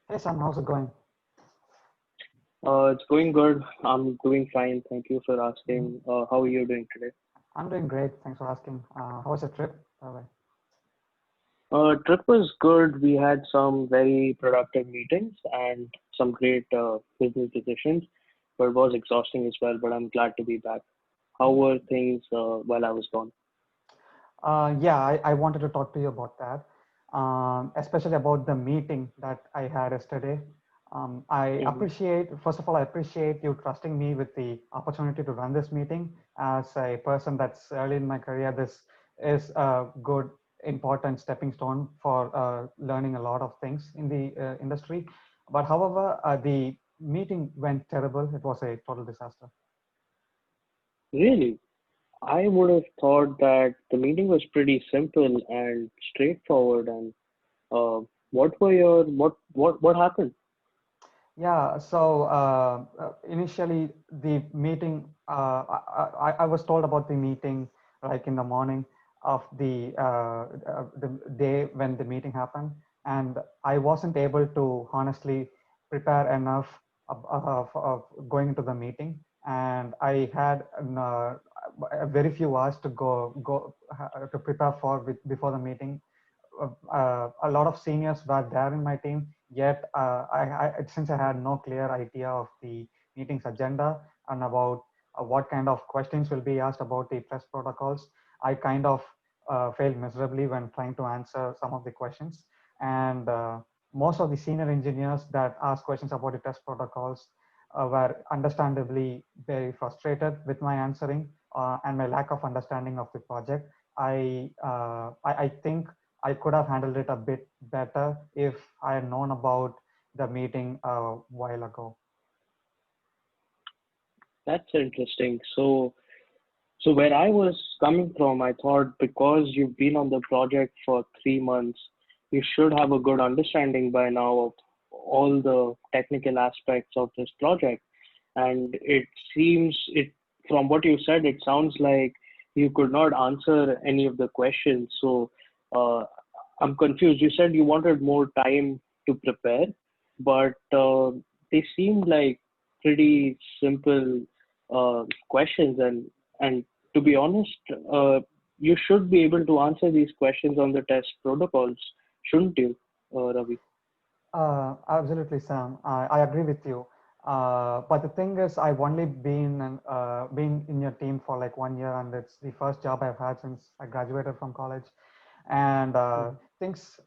Hey Sam, how's it going? It's going good. I'm doing fine. Thank you for Mhm. asking. How are you doing today? I'm doing great. Thanks for asking. How was your trip? By the way? Trip was good. We had some very productive meetings and some great business decisions, but it was exhausting as well. But I'm glad to be back. How Mhm. were things while I was gone? Yeah, I wanted to talk to you about that, especially about the meeting that I had yesterday. Hmm. First of all, I appreciate you trusting me with the opportunity to run this meeting. As a person that's early in my career, this is a good, important stepping stone for learning a lot of things in the industry. But however, the meeting went terrible. It was a total disaster. Really? I would have thought that the meeting was pretty simple and straightforward. And uh, what were your what happened? Yeah, so initially the meeting, I was told about the meeting like in the morning of the day when the meeting happened, and I wasn't able to honestly prepare enough of going to the meeting, and I had a very few hours to to prepare for before the meeting. A lot of seniors were there in my team, yet since I had no clear idea of the meeting's agenda and about what kind of questions will be asked about the test protocols, I kind of failed miserably when trying to answer some of the questions. And most of the senior engineers that asked questions about the test protocols were understandably very frustrated with my answering and my lack of understanding of the project. I think I could have handled it a bit better if I had known about the meeting a while ago. That's interesting. So where I was coming from, I thought because you've been on the project for 3 months, you should have a good understanding by now of all the technical aspects of this project. And it seems it from what you said, it sounds like you could not answer any of the questions. So uh, I'm confused. You said you wanted more time to prepare, but they seemed like pretty simple questions and to be honest, you should be able to answer these questions on the test protocols, shouldn't you, Ravi? Absolutely, Sam. I agree with you. But the thing is, I've only been in your team for like 1 year, and it's the first job I've had since I graduated from college. And Mhm. things,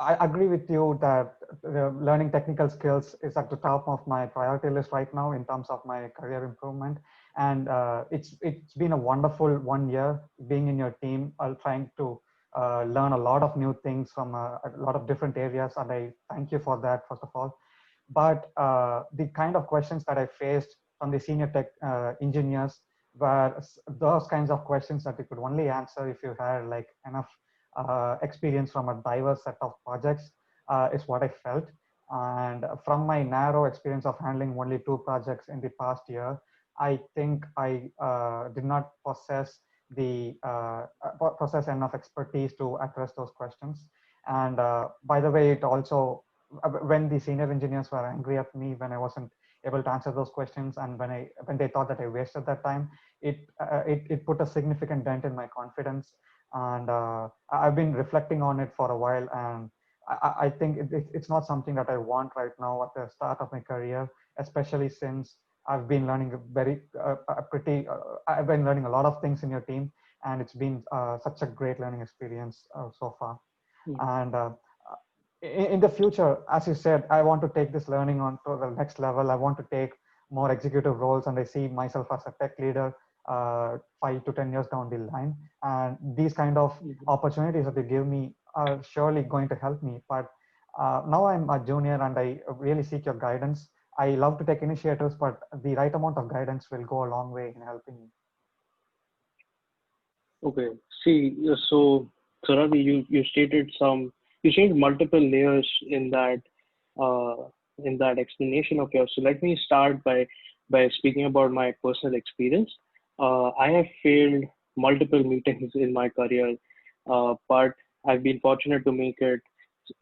I agree with you that learning technical skills is at the top of my priority list right now in terms of my career improvement. And it's been a wonderful 1 year being in your team, trying to learn a lot of new things from a lot of different areas, and I thank you for that, first of all. But the kind of questions that I faced from the senior tech engineers were those kinds of questions that you could only answer if you had like enough experience from a diverse set of projects, is what I felt. And from my narrow experience of handling only two projects in the past year, I think I did not possess enough expertise to address those questions. And by the way, it also when the senior engineers were angry at me when I wasn't able to answer those questions, and when they thought that I wasted that time, it put a significant dent in my confidence. And I've been reflecting on it for a while, and I think it's not something that I want right now at the start of my career, especially since I've been learning I've been learning a lot of things in your team, and it's been such a great learning experience so far. Mhm. And in the future, as you said, I want to take this learning on to the next level. I want to take more executive roles, and I see myself as a tech leader 5 to 10 years down the line. And these kind of Mhm. opportunities that they give me are surely going to help me. But now I'm a junior, and I really seek your guidance. I love to take initiatives, but the right amount of guidance will go a long way in helping me. Okay. See, so Ravi, you stated multiple layers uh, in that explanation of yours. So let me start by speaking about my personal experience. I have failed multiple meetings in my career, but I've been fortunate to make it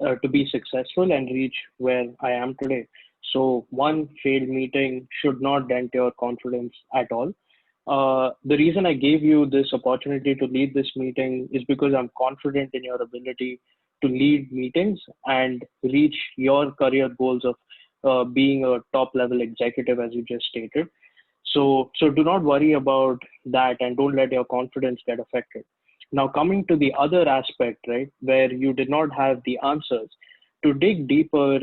to be successful and reach where I am today. So one failed meeting should not dent your confidence at all. The reason I gave you this opportunity to lead this meeting is because I'm confident in your ability to lead meetings and reach your career goals of being a top level executive, as you just stated. So do not worry about that and don't let your confidence get affected. Now, coming to the other aspect, right, where you did not have the answers, to dig deeper,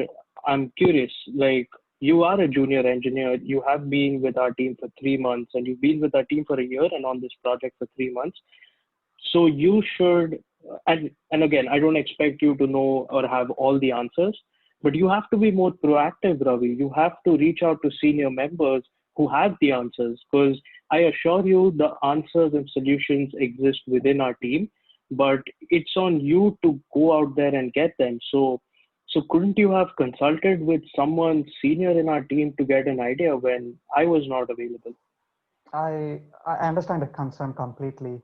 I'm curious, like you are a junior engineer, you have been with our team for 3 months, and you've been with our team for a year and on this project for 3 months. So you should, and again, I don't expect you to know or have all the answers, but you have to be more proactive, Ravi. You have to reach out to senior members who have the answers, because I assure you the answers and solutions exist within our team, but it's on you to go out there and get them. So couldn't you have consulted with someone senior in our team to get an idea when I was not available? I understand the concern completely,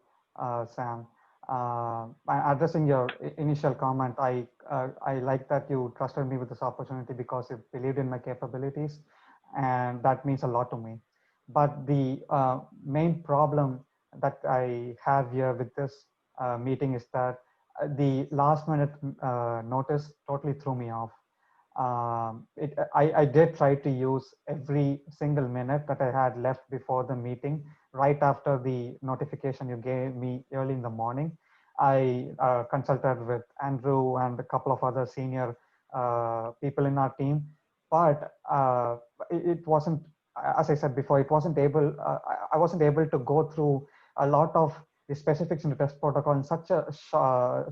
Sam. Addressing your initial comment, I like that you trusted me with this opportunity because you believed in my capabilities, and that means a lot to me. But the main problem that I have here with this meeting is that the last minute notice totally threw me off. I did try to use every single minute that I had left before the meeting, right after the notification you gave me early in the morning. I consulted with Andrew and a couple of other senior people in our team, but it wasn't, as I said before, it wasn't able, I wasn't able to go through a lot of the specifics in the test protocol in such a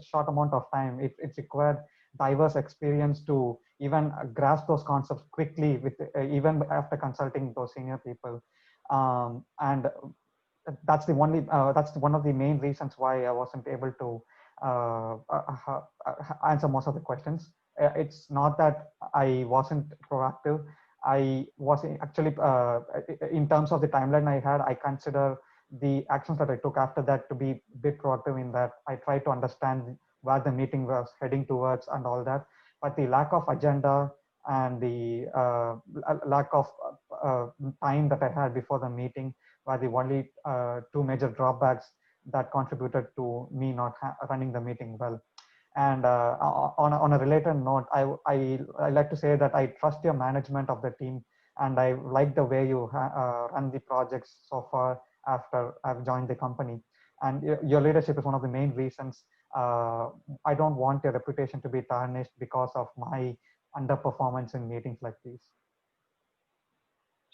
short amount of time. It required diverse experience to even grasp those concepts quickly with even after consulting those senior people, and that's the only that's one of the main reasons why I wasn't able to answer most of the questions. It's not that I wasn't proactive. I was actually, in terms of the timeline I had, I consider the actions that I took after that to be a bit proactive, in that I tried to understand where the meeting was heading towards and all that. But the lack of agenda and the lack of time that I had before the meeting were the only two major drawbacks that contributed to me not running the meeting well. And on a related note, I like to say that I trust your management of the team, and I like the way you run the projects so far after I've joined the company. And your leadership is one of the main reasons. Uh, I don't want your reputation to be tarnished because of my underperformance in meetings like these.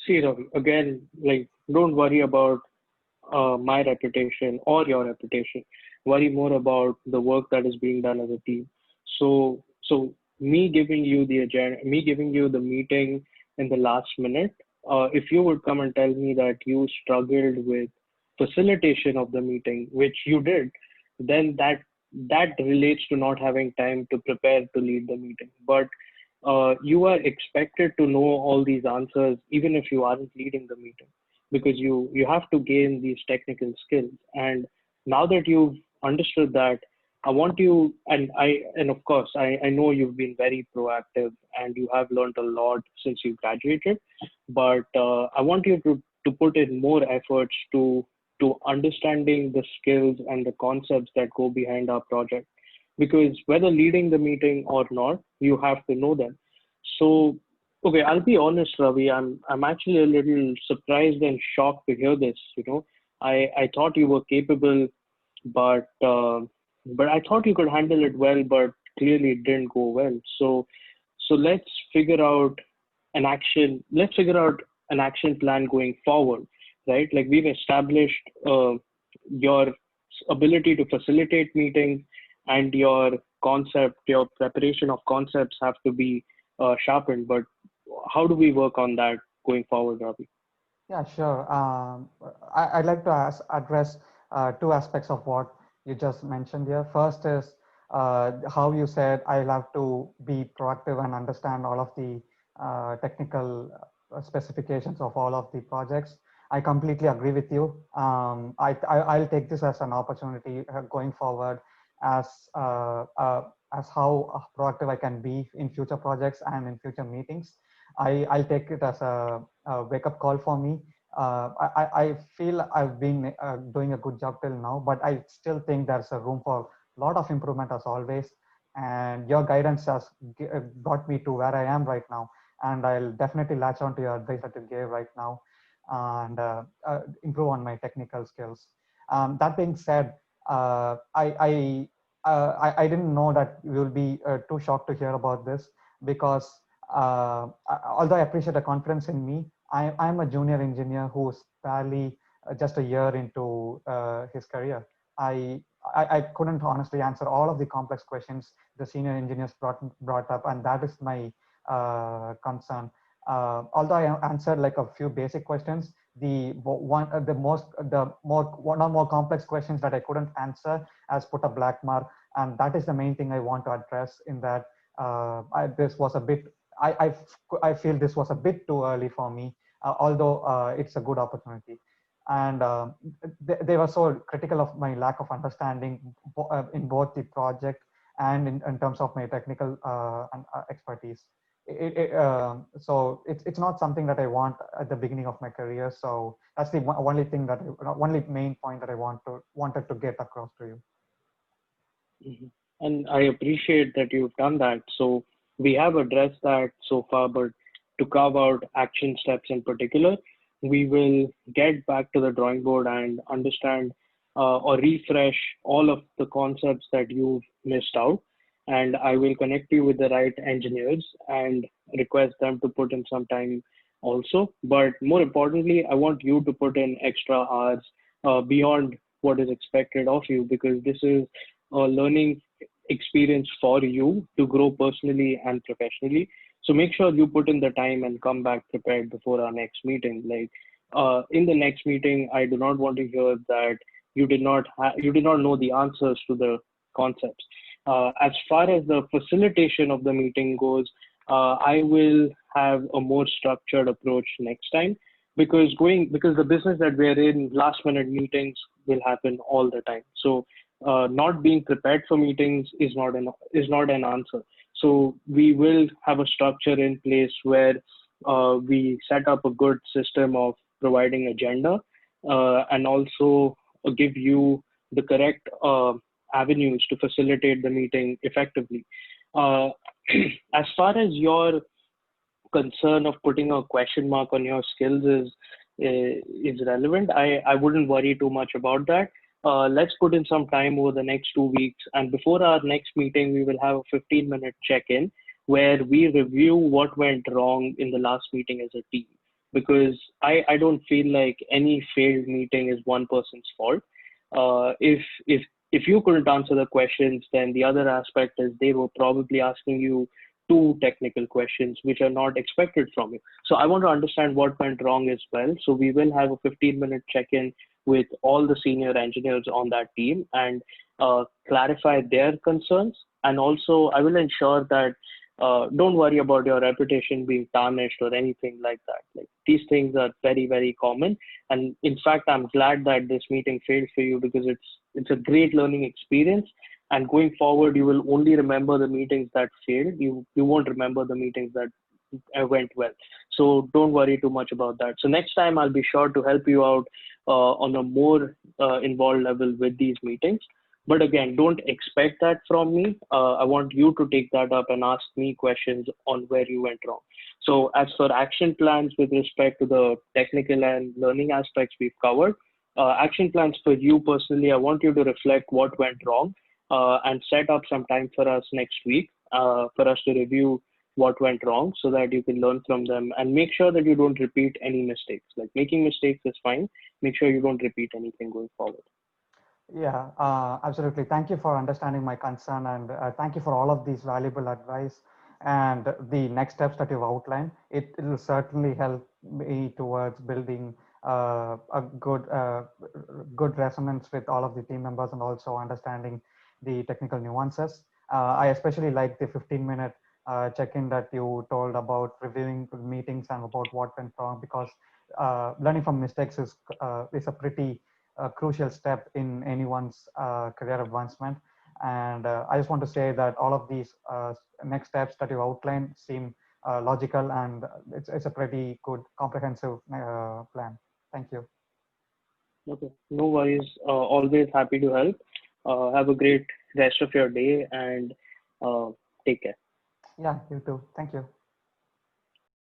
See, Ravi, again, like, don't worry about my reputation or your reputation. Worry more about the work that is being done as a team. So me giving you the agenda, me giving you the meeting in the last minute. If you would come and tell me that you struggled with facilitation of the meeting, which you did, then that relates to not having time to prepare to lead the meeting. But you are expected to know all these answers even if you aren't leading the meeting, because you have to gain these technical skills. And now that you've understood that, I want you, and of course I know you've been very proactive and you have learned a lot since you graduated, but I want you to put in more efforts to understanding the skills and the concepts that go behind our project, because whether leading the meeting or not, you have to know them. So, okay, I'll be honest, Ravi. I'm actually a little surprised and shocked to hear this. I thought you were capable, but but I thought you could handle it well, but clearly it didn't go well. So let's figure out an action. Let's figure out an action plan going forward, right? Like we've established your ability to facilitate meetings and your preparation of concepts have to be sharpened. But how do we work on that going forward, Ravi? Yeah, sure. I'd like to address two aspects of what you just mentioned here. First is how you said I'll have to be proactive and understand all of the technical specifications of all of the projects. I completely agree with you. I'll take this as an opportunity going forward, as as how proactive I can be in future projects and in future meetings. I'll take it as a wake up call for me. I feel I've been doing a good job till now, but I still think there's a room for a lot of improvement as always. And your guidance has brought me to where I am right now. And I'll definitely latch on to your advice that you gave right now and improve on my technical skills. That being said, I didn't know that you will be too shocked to hear about this because although I appreciate the confidence in me, I'm a junior engineer who's barely just a year into his career. I couldn't honestly answer all of the complex questions the senior engineers brought up, and that is my concern. Although I answered like a few basic questions, one or more complex questions that I couldn't answer has put a black mark, and that is the main thing I want to address. In that, this was a bit. I feel this was a bit too early for me, although it's a good opportunity. And they were so critical of my lack of understanding in both the project and in terms of my technical expertise. So it's not something that I want at the beginning of my career. So that's the only thing only main point that I wanted to get across to you. Mhm. And I appreciate that you've done that. So we have addressed that so far, but to carve out action steps in particular, we will get back to the drawing board and understand or refresh all of the concepts that you've missed out. And I will connect you with the right engineers and request them to put in some time also. But more importantly, I want you to put in extra hours beyond what is expected of you, because this is a learning experience for you to grow personally and professionally. So make sure you put in the time and come back prepared before our next meeting. Like in the next meeting, I do not want to hear that you did not know the answers to the concepts. As far as the facilitation of the meeting goes, I will have a more structured approach next time, because the business that we're in, last minute meetings will happen all the time. So not being prepared for meetings is not an answer. So we will have a structure in place where we set up a good system of providing agenda and also give you the correct avenues to facilitate the meeting effectively. Uh, as far as your concern of putting a question mark on your skills is relevant, I wouldn't worry too much about that. Let's put in some time over the next 2 weeks, and before our next meeting, we will have a 15-minute check-in where we review what went wrong in the last meeting as a team. Because I don't feel like any failed meeting is one person's fault. If you couldn't answer the questions, then the other aspect is they were probably asking you two technical questions which are not expected from you. So I want to understand what went wrong as well. So we will have a 15-minute check-in with all the senior engineers on that team and clarify their concerns. And also I will ensure that don't worry about your reputation being tarnished or anything like that. Like, these things are very, very common. And in fact, I'm glad that this meeting failed for you, because it's a great learning experience. And going forward, you will only remember the meetings that failed. You won't remember the meetings that went well. So don't worry too much about that. So next time I'll be sure to help you out on a more involved level with these meetings. But again, don't expect that from me. I want you to take that up and ask me questions on where you went wrong. So as for action plans with respect to the technical and learning aspects we've covered, action plans for you personally, I want you to reflect what went wrong and set up some time for us next week for us to review what went wrong so that you can learn from them, and make sure that you don't repeat any mistakes. Like, making mistakes is fine. Make sure you don't repeat anything going forward. Yeah, absolutely. Thank you for understanding my concern, and thank you for all of these valuable advice and the next steps that you've outlined. It will certainly help me towards building a good resonance with all of the team members and also understanding the technical nuances. I especially like the 15-minute check-in that you told about reviewing meetings and about what went wrong, because learning from mistakes is a pretty crucial step in anyone's career advancement. And I just want to say that all of these next steps that you outlined seem logical, and it's a pretty good comprehensive plan. Thank you. Okay, no worries. Always happy to help. Have a great rest of your day and uh, take care. Yeah, you too. Thank you.